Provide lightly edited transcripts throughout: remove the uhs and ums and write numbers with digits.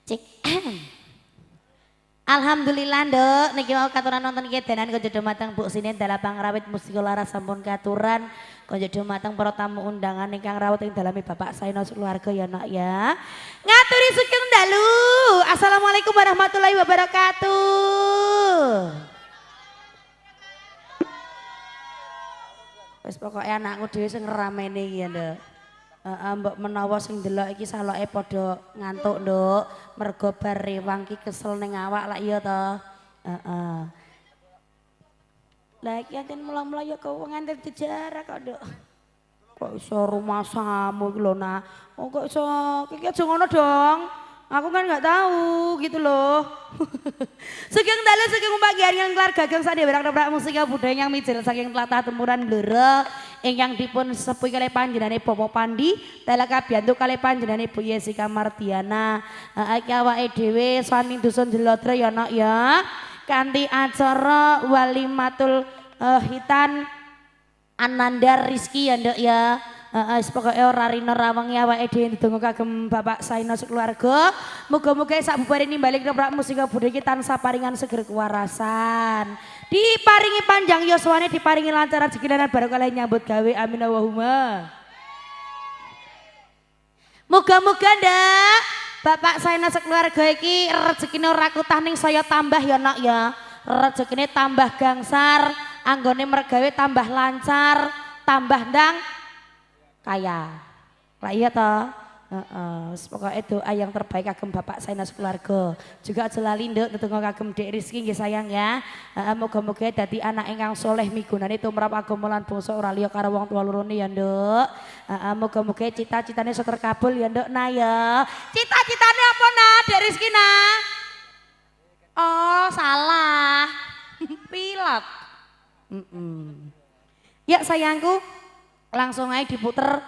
Cek. Alhamdulillah nduk niki mau katuran nonton kedanan konco dumateng Bu Sinen dalam pangrawit musik laras sampun katuran konco dumateng para tamu undangan ingkang rawuh ing daleme Bapak Saina keluarga ya nak ya. Ngaturi sugeng dalu. Assalamualaikum warahmatullahi wabarakatuh. Wis pokoke anakku dhewe sing ngerameni iki ya nduk. Mbok menawa sing delok iki saloke padha ngantuk nduk mergo bar rewang ki kesel ning awak lak iya to. Heeh. Lah iki ancen mula-mula ya kok nganti dijarah kok nduk. Kok iso rumah samu iki lho nah. Oh kok iso iki aja ngono dong. Aku kan nggak tahu gitu loh. Sugeng dalu sugeng pagi yang keluarga geng sadhe barang musika budaya yang mijil saking tlatah temuran blere ingkang dipun sepuh kalih panjenengane Bapak Pandi dalah kabiyantu kalih panjenengane Bu Yesika Mardiana. Iki awake dhewe saking dusun Jelodra ya nak ya. Kanthi acara walimatul hitan Ananda Rizki ya nduk ya. Pokoke ora rino rawengi awake dhewe ndedonga kagem Bapak Saina keluarga. Muga-muga sak bubaré nimbali keprak musika budaya iki tansah paringan seger kewarasan. Diparingi panjang yuswane, diparingi lancar rezeki lan barokah nyambut gawe. Amin Allahumma. Muga-muga ndak Bapak Saina keluarga iki rezekine ora kutah ning saya tambah ya nak ya. Rezekine tambah gangsar, anggone mergawe tambah lancar, tambah ndang kaya. Lah iya toh? Pokoknya doa yang terbaik kagem Bapak Saina keluarga. Juga aja lali nduk ndedonga kagem Dek Rizki nggih sayang ya. Moga-moga dadi anak ingkang soleh migunani tumrap agama lan bangsa ora liya karo wong tuwa lorone ya nduk. Moga-moga cita-citane iso terkabul ya nduk nah ya. Cita-citane apa nah Dek Rizki nah? Oh, salah. Pilot. Ya sayangku, langsung aja diputer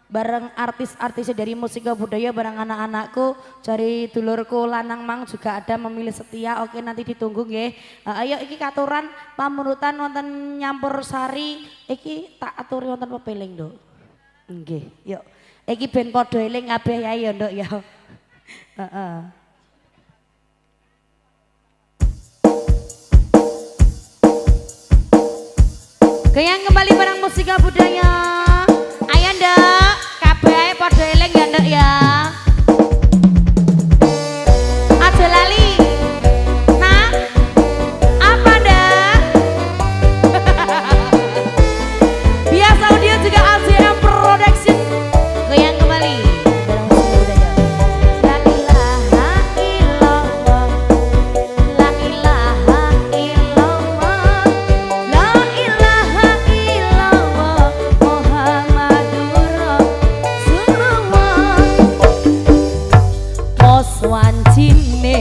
bareng artis-artisnya dari musika budaya bareng anak-anakku dari dulurku lanang mang juga ada memilih setia. Oke nanti ditunggu nggih. Ayo iki katuran pamunutan wonten nyampur sari iki tak aturi wonten pepeling nduk. Nggih yuk iki ben padha eling kabeh ya nduk ya. Goyang kembali barang musika budaya. Ayo nduk, kabeh padha eling ya nduk ya. Aja lali. Nah, apa ndak? Biasa audio juga ACM Production. Goyang kembali barang musika budaya. La ilaha illallah. La ilaha illallah. La ilaha Muhammadur Rasulullah. Pos wancine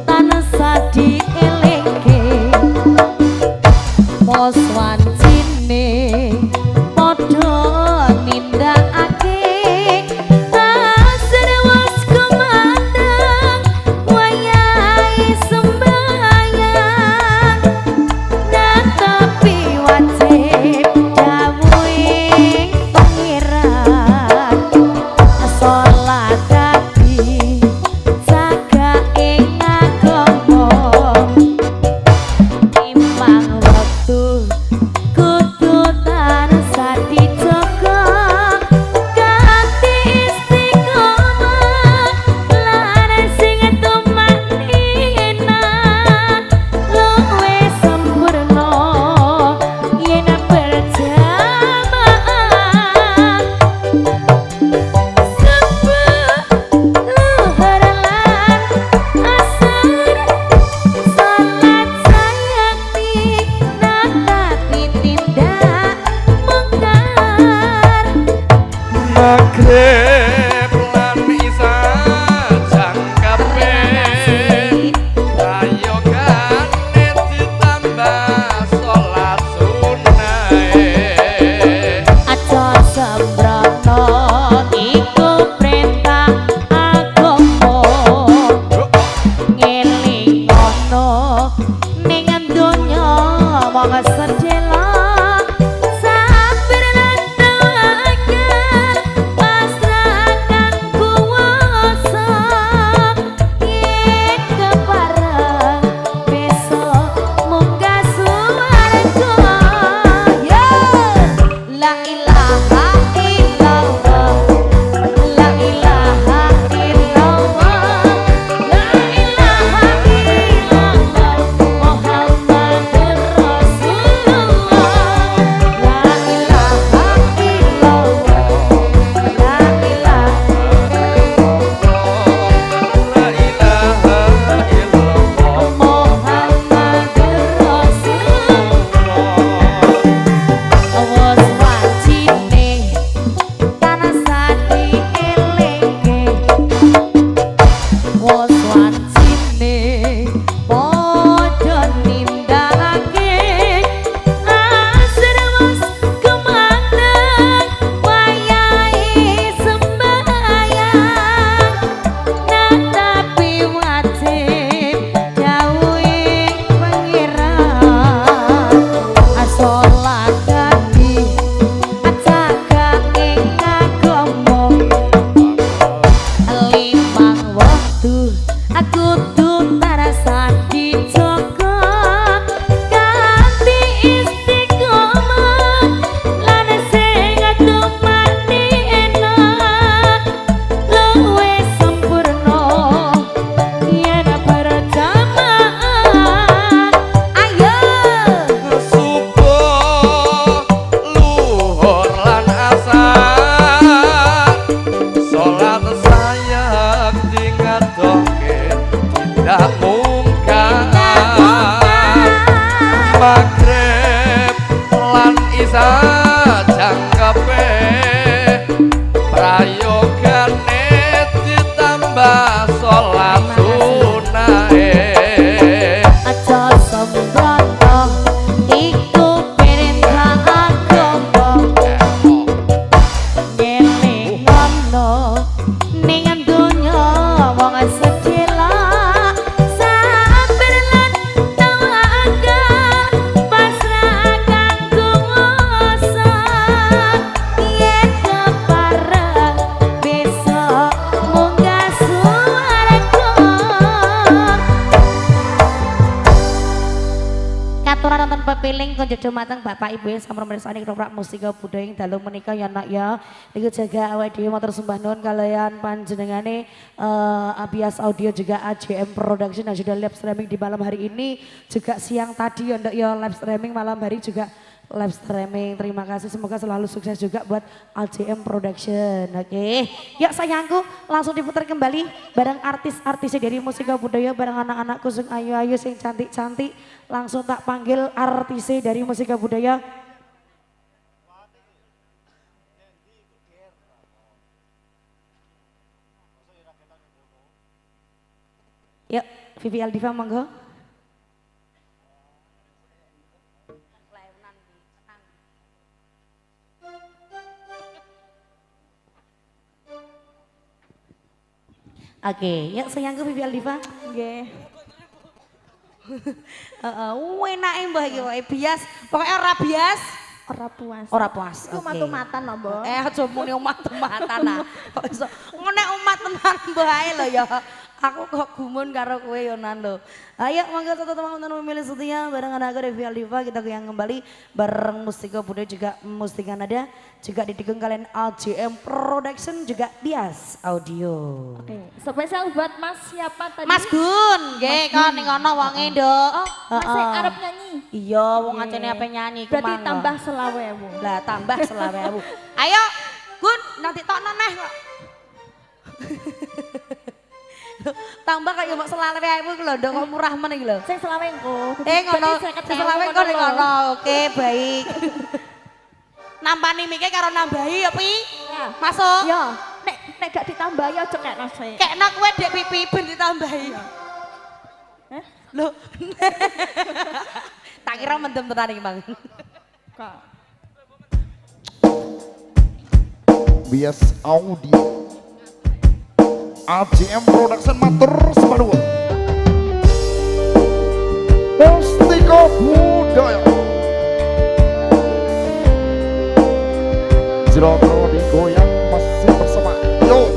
tansah dielingke. Pos wancine padha nindakake. Asrewas kumandang wayahe sembayang. Dan tapi wajib dawuhing pangeran. Salat dadi jaga ing agama. Timbang wektu kudu tansah dijaga. Kanthi istiqomah lan sing tumanina luwih sempurna yen berjamaah. Subuh luhur lan asar salat sayakti natati tindak mungkar. Magrib lan isa jangkape. Ayo kane ditambah sholat sunahe. Aja sembrono iku perintah agama. Ngelingono ning donya mong sedhela. Sabar lan tawakal pasrahkan kuwasa. prayogane ditambah sholat sunahe aja sembrono iku perintah agama ngeling ngono ning donya wong sedela sabar lan tawaga pasrah kanggo ngoso yen kepareng besok munggah swarga. Katuran nonton pepiling konjuk dumateng Bapak Ibu yang sampun mirsani ketoprak musika budaya ing dalu menika ya nak ya. Niku jaga awake dhewe matur sembah nuwun kalian panjenengane Abias Audio juga AJM Production yang sudah live streaming di malam hari ini, juga siang tadi ya ndak ya live streaming, malam hari juga live streaming. Terima kasih, semoga selalu sukses juga buat AJM Production. Oke, yuk sayangku langsung diputar kembali bareng artis-artis dari musika budaya, bareng anak-anakku sing ayu-ayu sing cantik-cantik. Langsung tak panggil artis dari musika budaya. Yuk, Vivi Aldiva monggo. Oke, yuk sayangku Vivi Aldiva. Nggih. Enake mbah iki wae bias, pokoke ora bias, Ora puas. ora puas. Iku matu-matan lho, Mbok. Aja muni umat-umatan ah. Kok iso ngene umat tenan mbah ae lho ya. Aku kok gumun karo kowe yo nan lho. Ayo monggo teman-teman memilih setia bareng anakku Devi Aldiva, kita goyang kembali bareng mustika budaya juga mustika nada, juga didukung kalian AJM Production juga Bias Audio. Oke, spesial buat Mas siapa tadi? Mas Gun, nggih kon ning kono wonge, Nduk. Oh, masih arep nyanyi. Iya, wong acene ape nyanyi ku Berarti mangga. tambah 20.000. Lah tambah 20.000. Ayo, Gun, nanti tokno neh kok. Tambah kayak mbok 20.000 iki lho, Nduk, kok murah men iki lho. Sing 20 engko. Ngono, sing 20 kok ning kono. Oke, baik. Nampani mike karo nambahi ya, Pi? Ya. Masuk. Ya, nek gak ditambahi aja kekno sik. Kekno kowe Dek Pipi ben ditambahi. Heh? Lho. Tak kira mendem tenan iki, Bang. Kak. Bias Audio AJM Production matur sembah nuwun. Mustika budaya Jrono digoyang masih bersama yo.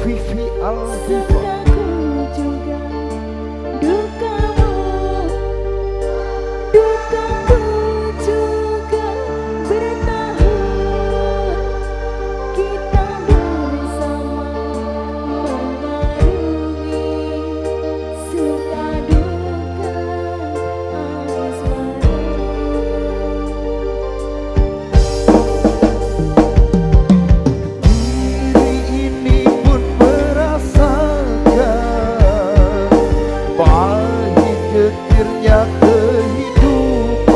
Vivi Aldiva. Diri ini pun merasakan pahit getirnya kehidupan,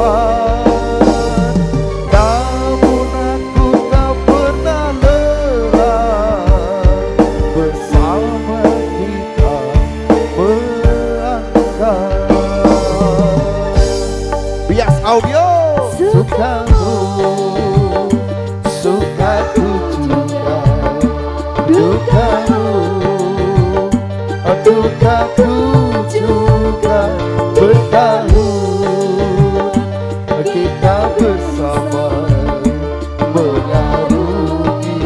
namun aku tak pernah lelah bersama kita melangkah. Bias Audio sukamu, sukaku juga, dukamu, dukaku juga, bertahun kita bersama mengarungi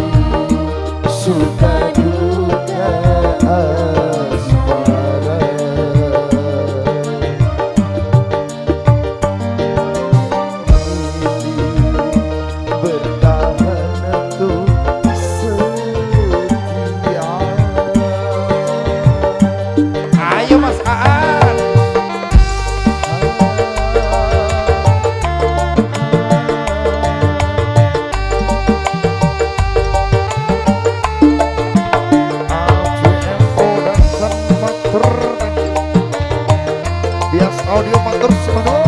suka duka asmara. Studio Matur Semono.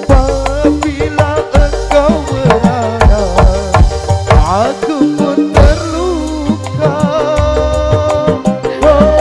Apabila engkau berada, aku pun terluka. Oh,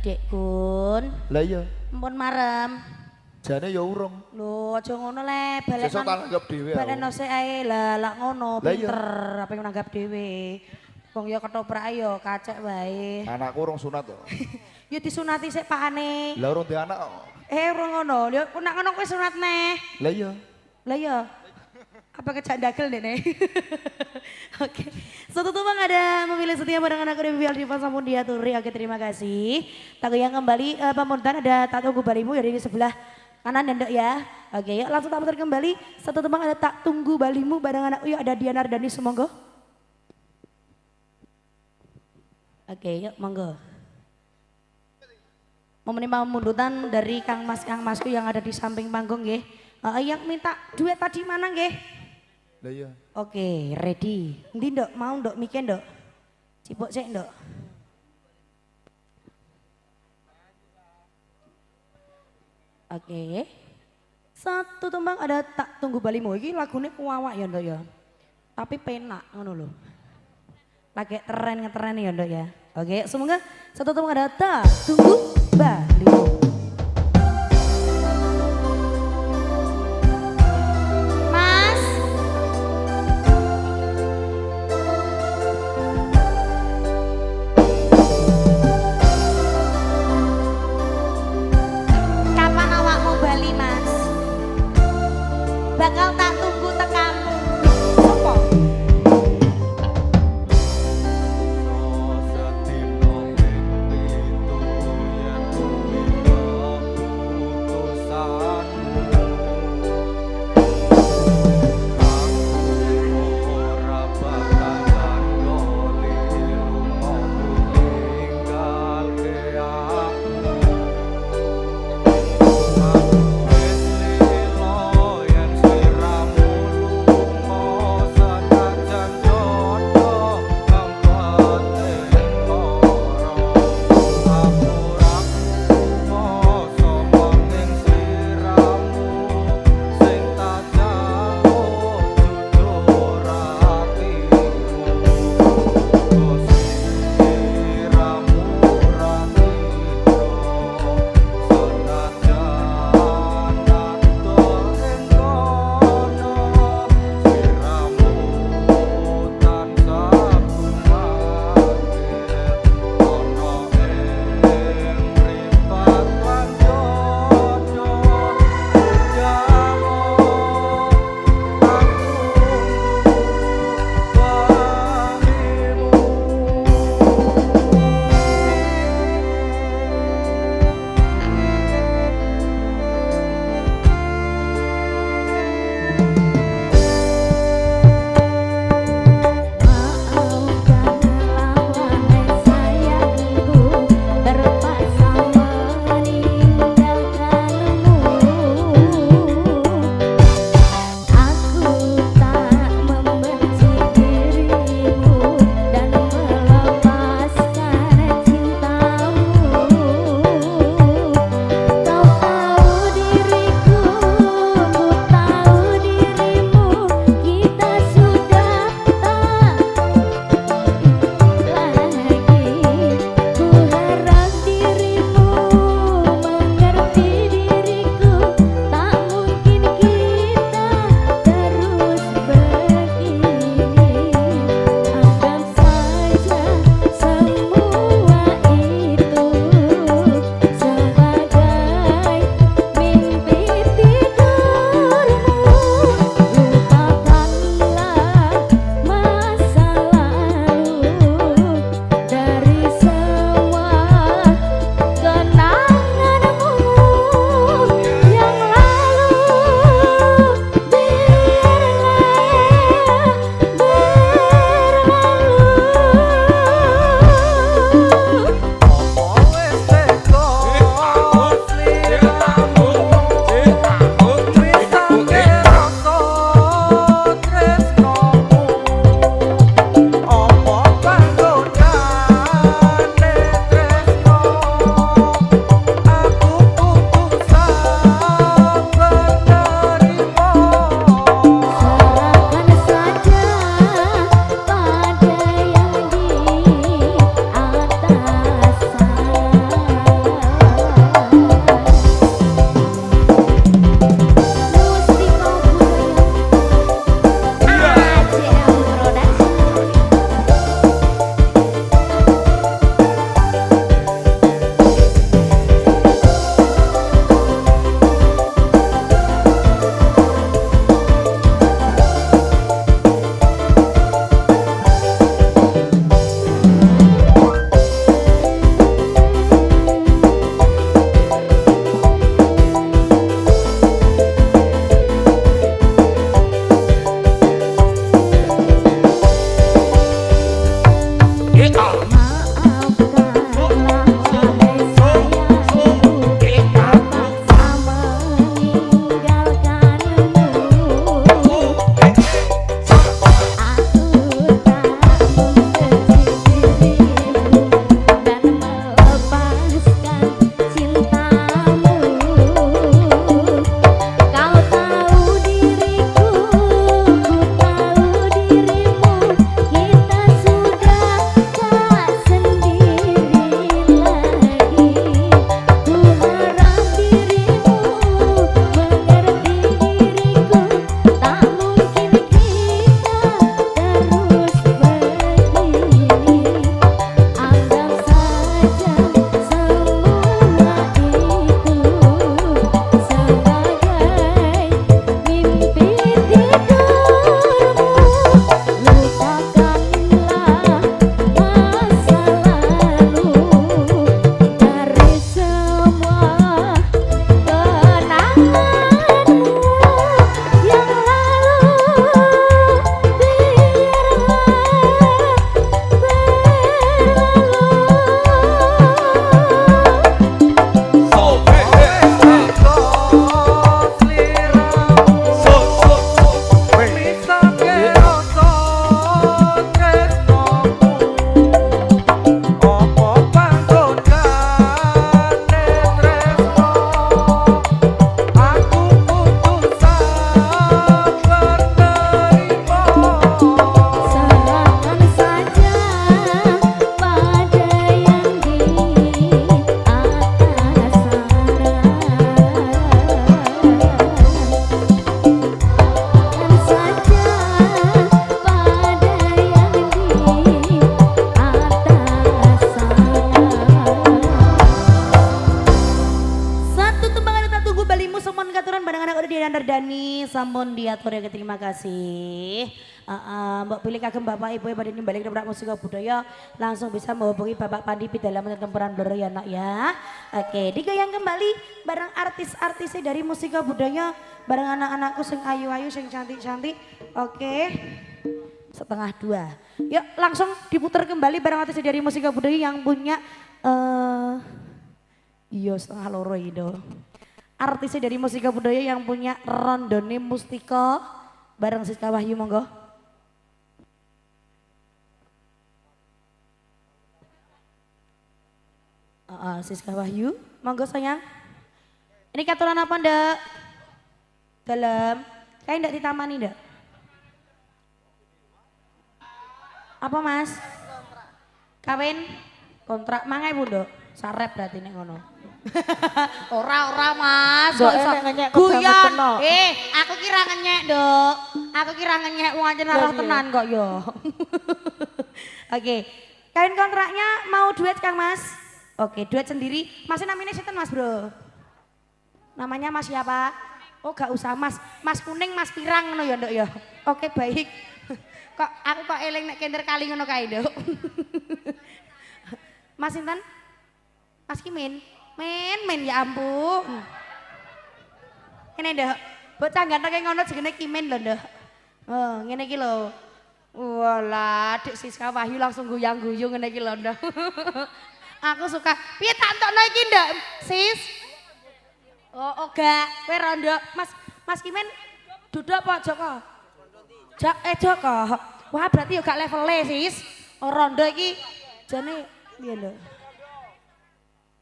Dek Gun. Lah iya, Ampun marem. jane ya urung. Lho aja ngono le, balik Sesuk tak nanggap dhewe. aku. Balik sik ae lah lak ngono Lah iya. pinter apa yang nanggap dhewe. Wong ya ketoprak yo kacek wae. Anakku urung sunat to. Yo disunati sik pakane. Lah urung di anak kok. Urung ngono. Yo nak ngono kowe sunat neh. Lah iya. Lah ya. Apa kejak dagel nek. Oke. Satu tumbang ada memilih setia barengan aku Dewi Aldiva sampun diaturi. Oke, terima kasih. Tak yang kembali pamuntan ada tak tunggu balimu ya di sebelah kanan ya Ndok ya. Oke, yuk langsung tak putar kembali. Satu tumbang ada tak tunggu balimu barengan aku ada Diana Ardani semonggo. Oke, yuk monggo. Mau menerima mundutan dari Kang Masku yang ada di samping panggung nggih. Yang minta duet tadi mana nggih? Lah iya. Oke, ready. Endi Ndok? Mau Ndok mikir Ndok? Cipok sik Ndok. Oke. Satu tembang ada tak tunggu balimu iki lagune kuawak ya Ndok ya. Tapi penak ngono lho. Lagi ngetren ya Ndok ya. Oke, semoga satu tembang ada tak tunggu balimu. Bakal tak tunggu tekamu. Sopo? Satino itu ya Suwun katuran bareng anak udah Dani sampun diatur ya, terima kasih. Mbak pilih kagem Bapak Ibu pada balik ke musika budaya langsung bisa menghubungi Bapak Pandi dalam tempuran blur ya nak ya. Oke, digoyang kembali bareng artis-artisnya dari musika budaya bareng anak-anakku sing ayu-ayu sing cantik-cantik. Oke. Setengah 2. Yuk langsung diputar kembali bareng artis dari musika budaya yang punya iya setengah loro itu. Artisnya dari musika budaya yang punya rondone mustika bareng Siska Wahyu monggo. Siska Wahyu monggo sayang. Ini katuran apa ndak? Dalam kayak ndak ditamani ndak? Apa mas? Kawin kontrak mangai bunda sarep berarti nek ngono. ora mas guyon aku kira ngenyek dok aku kira ngenyek wong aja narah tenan kok yo. Oke kawin kontraknya mau duet Kang Mas. Oke duet sendiri masih namanya sinten mas bro? Namanya mas siapa? Oh gak usah mas kuning mas pirang ngono ya dok ya. Oke baik. Kok aku kok eling nek kender kali ngono kae dok. Mas sinten? Mas Kimin? Men ya ampun. Ini ndak, bocah ganteng kayak ngono jenenge Kimin lho ndak. Ngene iki lho. Walah, Dik Siska Wahyu langsung guyang-guyu ngene iki lho ndak. Aku suka. Piye tak entokno iki ndak, Sis? Oh, gak. Kowe rondo. Mas Kimin duduk apa Joko? Joko. Wah, berarti yo gak levele, Sis. Oh, rondo iki jane piye lho?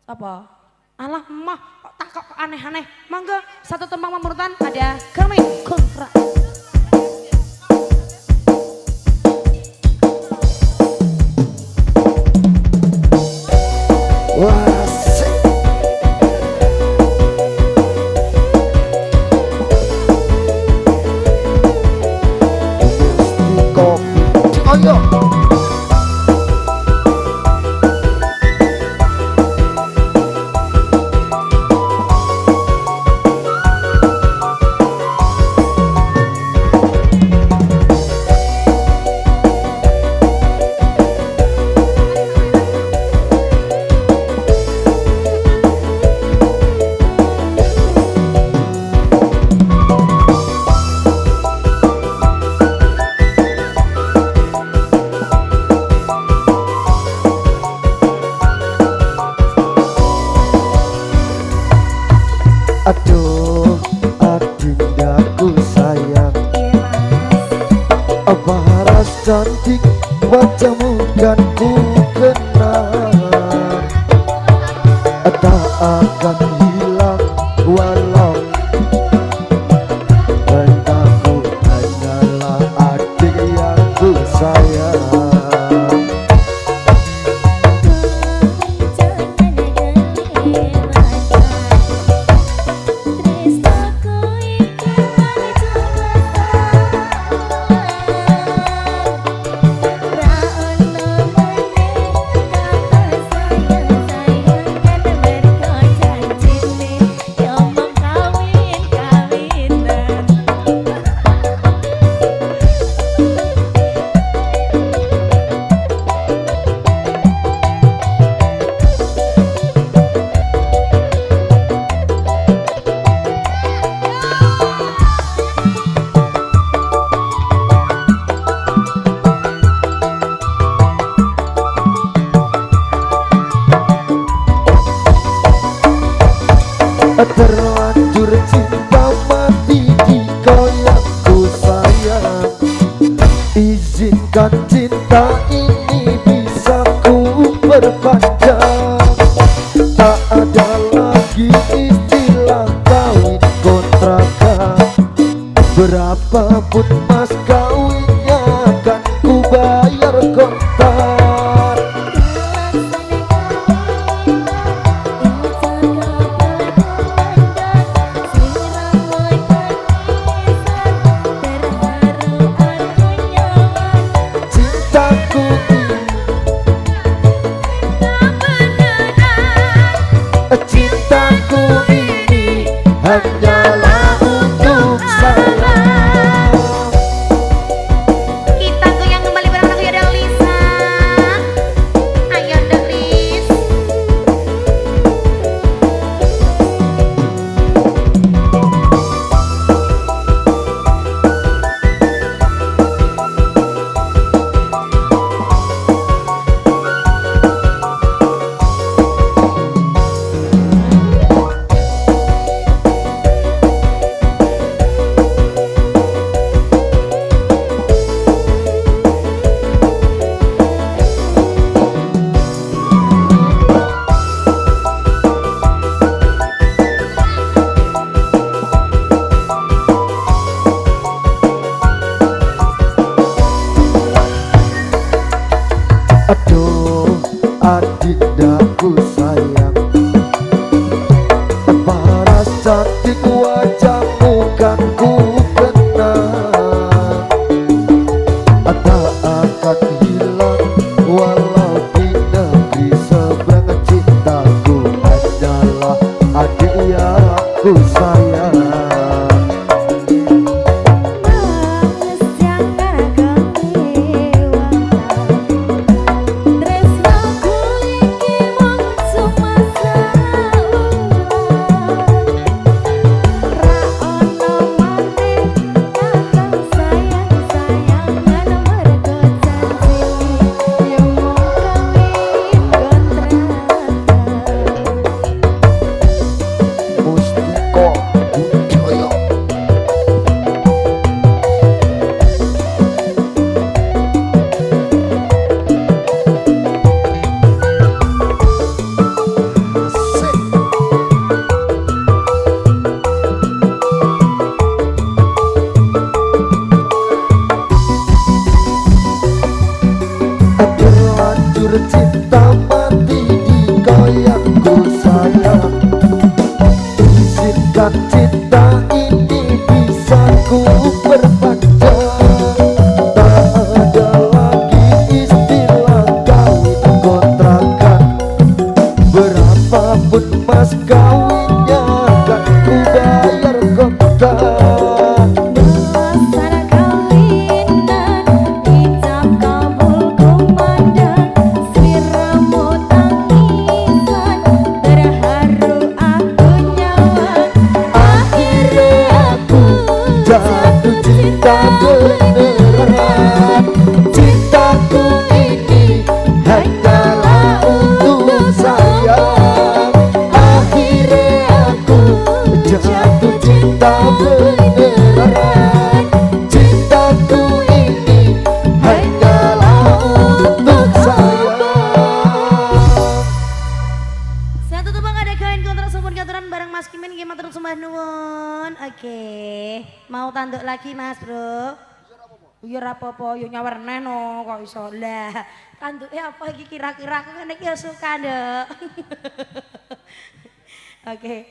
Apa? Alah emah kok takok aneh-aneh. Mangga satu tembang pemurtan ada kami kontrak. Aduh, adindaku sayang, apa ras cantik wajahmu kan ku kenal, tak akan hilang walau bentaku hanyalah adik yang ku sayang. Terlanjur cinta mati di kau yang ku sayang, izinkan cinta ini bisa ku perpanjang. Tak ada lagi istilah kawin kontrakan, berapapun mas kawinnya akan ku bayar kontak. Cintaku ini hanyalah Besar kawinan ijab kabul kumandang sliramu tangisan terharu aku nyaman akhirnya aku jatuh cinta beneran. Cintaku ini hanyalah untuk sayang. Akhirnya aku jatuh cinta beneran. Cintaku ini hanyalah untuk sayang. Saya tutup mengadakan kontrak sumpun katuran bareng Mas Kimin nggih matur sembah nuwun. Oke, mau tanduk lagi Mas Bro. Iya rapopo, yo nyawer neh no kok iso. Lah, tanduke apa iki kira-kira aku ngene iki suka nduk. Oke.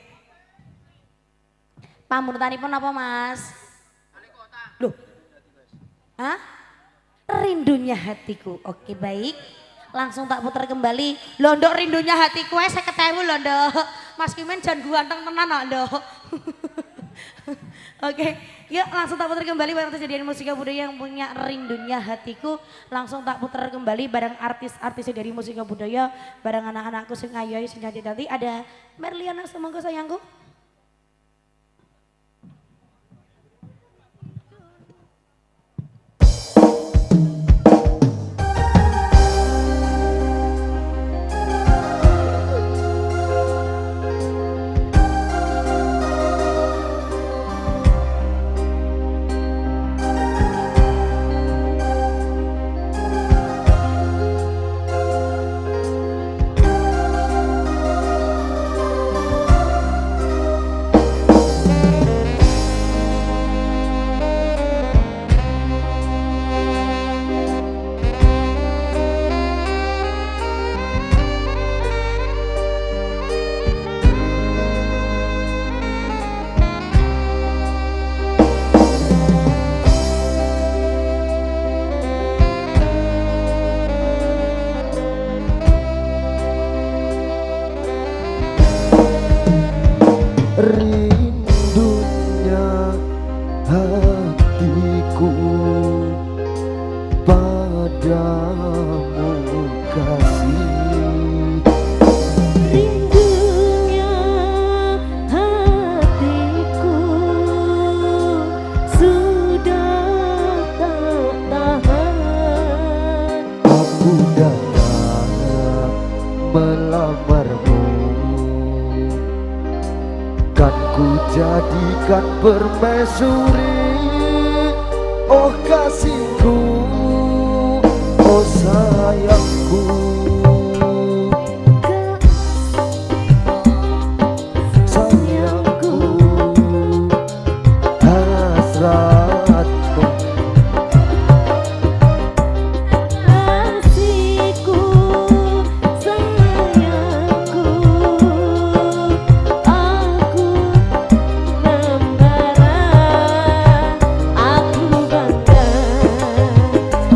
Pamunutanipun apa Mas? Loh. Hah? Rindunya hatiku. Oke baik. Langsung tak putar kembali. Lho nduk rindunya hatiku 50.000 lho nduk. Mas Kimen jan ganteng tenan kok nduk. Oke, yuk langsung tak putar kembali bareng kejadian musik budaya yang punya rindunya hatiku. Langsung tak putar kembali bareng artis-artis dari musik budaya, bareng anak-anakku sing ayu sing cantik-cantik. Ada Merliana semangka sayangku. Rindunya hatiku padamu kasih. rindunya hatiku sudah tak tahan. Aku datang melamarmu, kan ku jadikan permaisuri. Oh kasihku, oh sayangku, sayangku, hasratku. Kasihku, sayangku, aku membara, aku bangga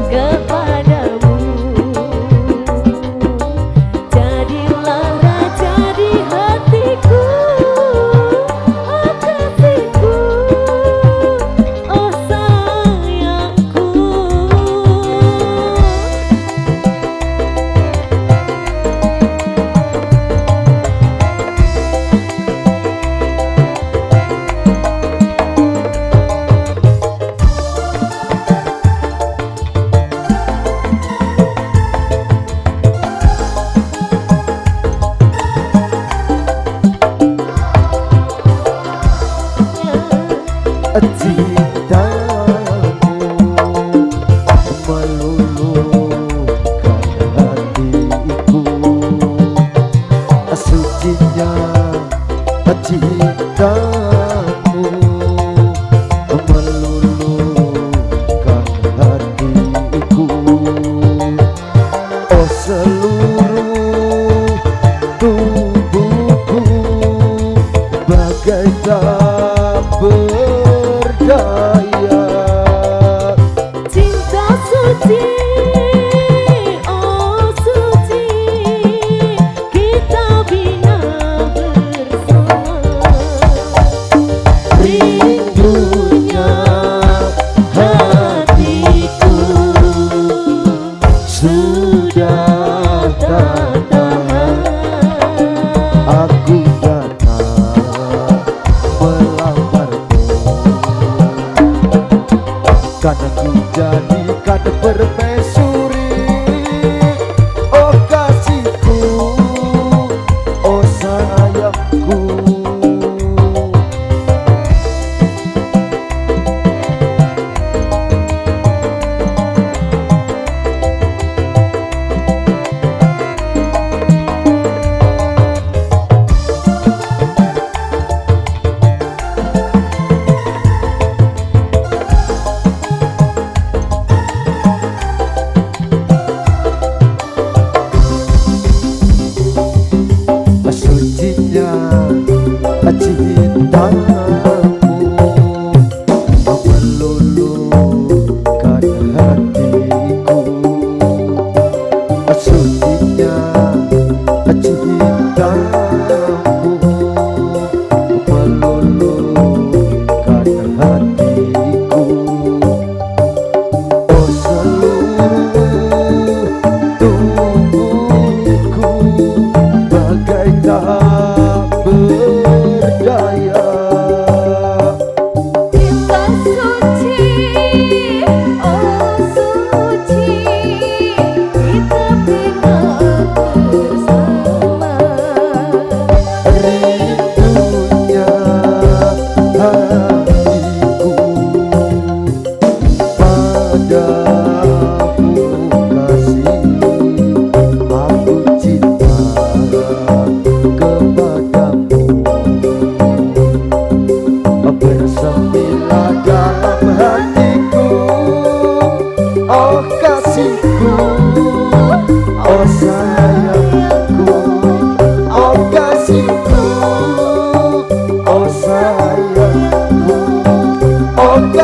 kepadamu. Jadilah raja di hatiku, oh kasihku, oh sayangku. Cintamu meluluhkan hatiku, sucinya cintamu meluluhkan hatiku. Oh seluruh tubuhku bagai tak berdaya.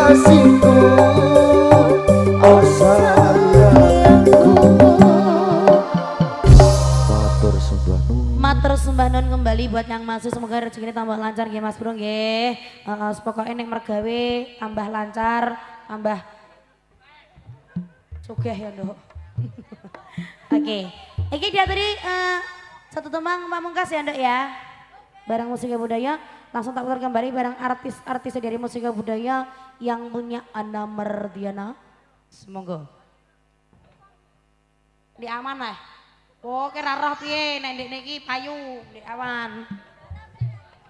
kasihku, oh sayangku. Matur sembah nun. Matur sembah nun kembali buat yang masih, semoga rezekinya tambah lancar nggih Mas Bro nggih. Pokoknya ning mergawe tambah lancar, tambah sugih ya Nduk. Oke. Iki diaturi satu tembang pamungkas ya Nduk ya. Barang musika budaya langsung tak putar kembali barang artis-artis dari musika budaya yang punya Ana Mardiana. Semoga. Di aman lah. Oh, kira roh piye nek ndek niki payu di awan.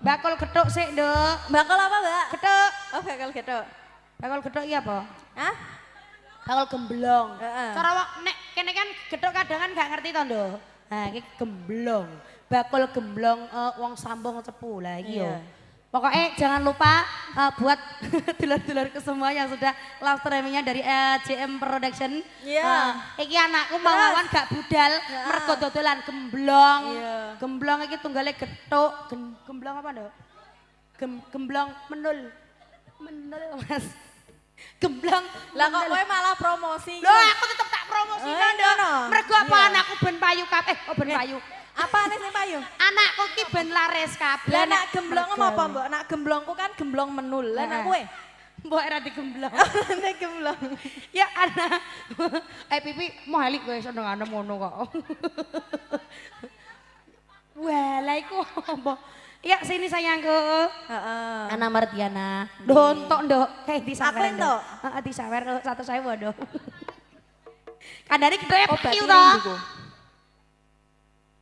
Bakul gethuk sik, Nduk. Bakal apa, Mbak? Gethuk. Oh, bakal gitu. Bakul gethuk iya apa? Hah? Bakul gemblong. Heeh. Cara nek kene kan gethuk kadang kan gak ngerti to, Nduk. Nah, iki gemblong. Bakul gemblong wong sambung cepu lah iki yo. Iya. Pokoknya jangan lupa buat dulur-dulurku semua yang sudah live streamingnya dari JM Production. Iya. Iki anakku mawon gak budal, mergo dodolan gemblong. Iya. Gemblong iki tunggale gethuk, gemblong apa Nduk? Gemblong menul. Menul Mas. Gemblong. Lah kok menul. kowe malah promosi? Loh, aku tetep tak promosikan Eh, Nduk. ngono. Mergo apa Iya. anakku ben payu kabeh. Ben payu. Apa nih sing payu? Anakku ki ben laris kabeh. Lah nak gemblong mergawe. apa, Mbak? Nak gemblongku kan gemblong menul. Lah nak Heeh. kowe? Mbok ora digemblong. Nek gemblong. Ya anak. Pipi mau halik kowe seneng ana ngono kok. Wah, lah iku apa? Ya sini sayangku. Heeh. Ana Mardiana. Dontok nduk, kayak disawer. Apa entuk? Heeh, disawer 100.000 nduk. Kandare gede Obat payu to. rinduku.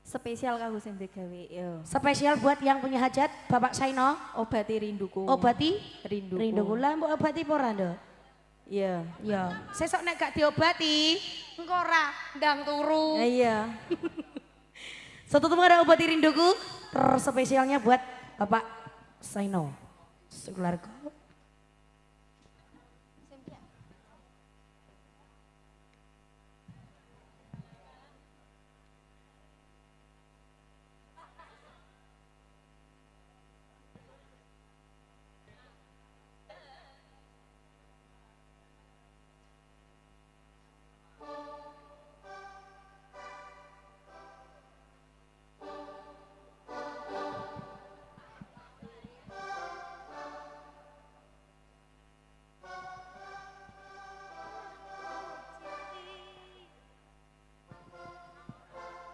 Spesial kanggo sing digawe yo. Spesial buat yang punya hajat, Bapak Saino. Obati rinduku. Obati rinduku. rinduku lah, mbok obati apa ora nduk? Iya. Ya, sesok nek gak diobati, engko ora ndang turu. Iya. Satu teman ada obati rinduku, terspesialnya buat Bapak Saino. Sekeluarga.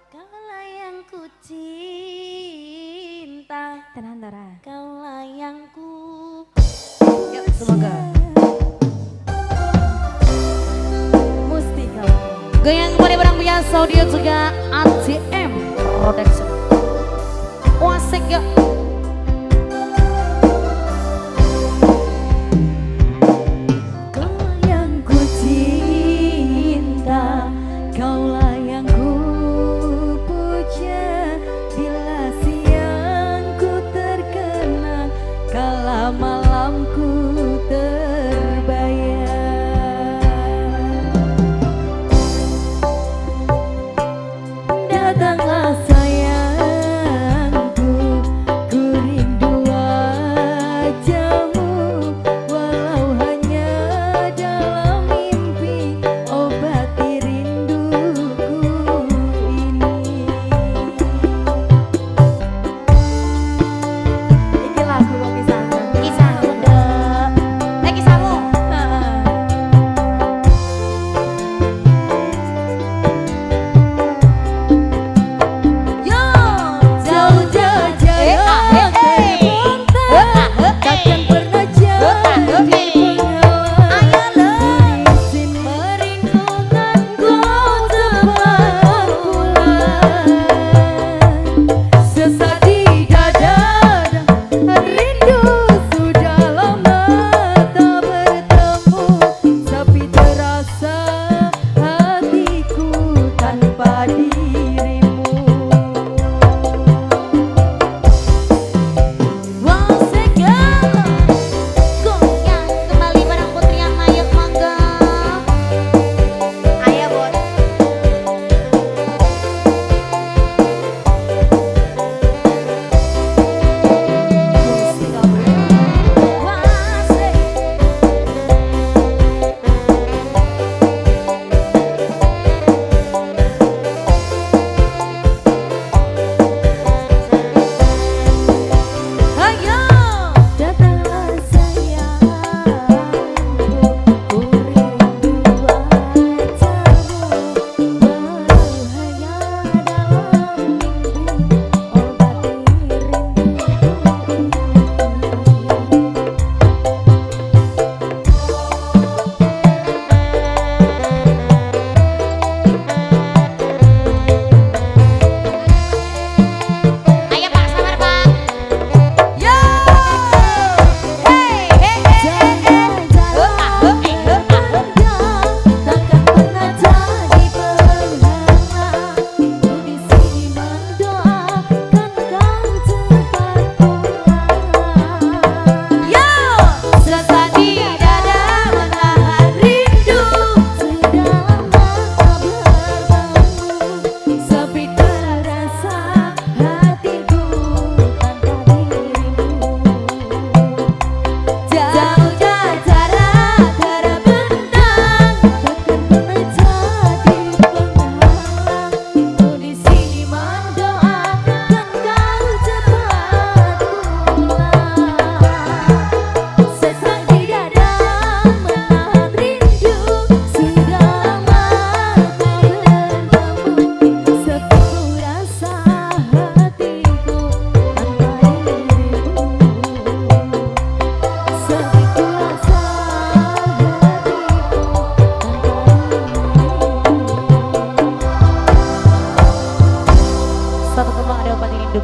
Kaulah yang ku cinta, Tenan Tara. kaulah yang ku. Yuk, semoga. Musti kau. Goyang kembali barang biasa audio juga ACM Production. Wasik ya. Kaulah yang ku cinta, kaulah yang ku puja. Bila siangku terkenang, kala malamku terbayang. Datanglah sayangku,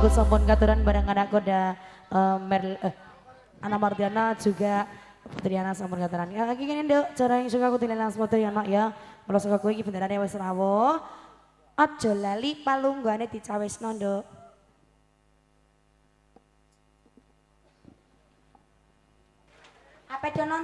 aku sampun katuran bareng anak koda Ana Mardiana juga Putriana sampun katuran. Ya lagi gini Nduk, cara yang suka aku tilang Putriana ya. Kalau suka aku iki benerane wis rawuh. Aja lali palunggane dicawesno Nduk. Apa donon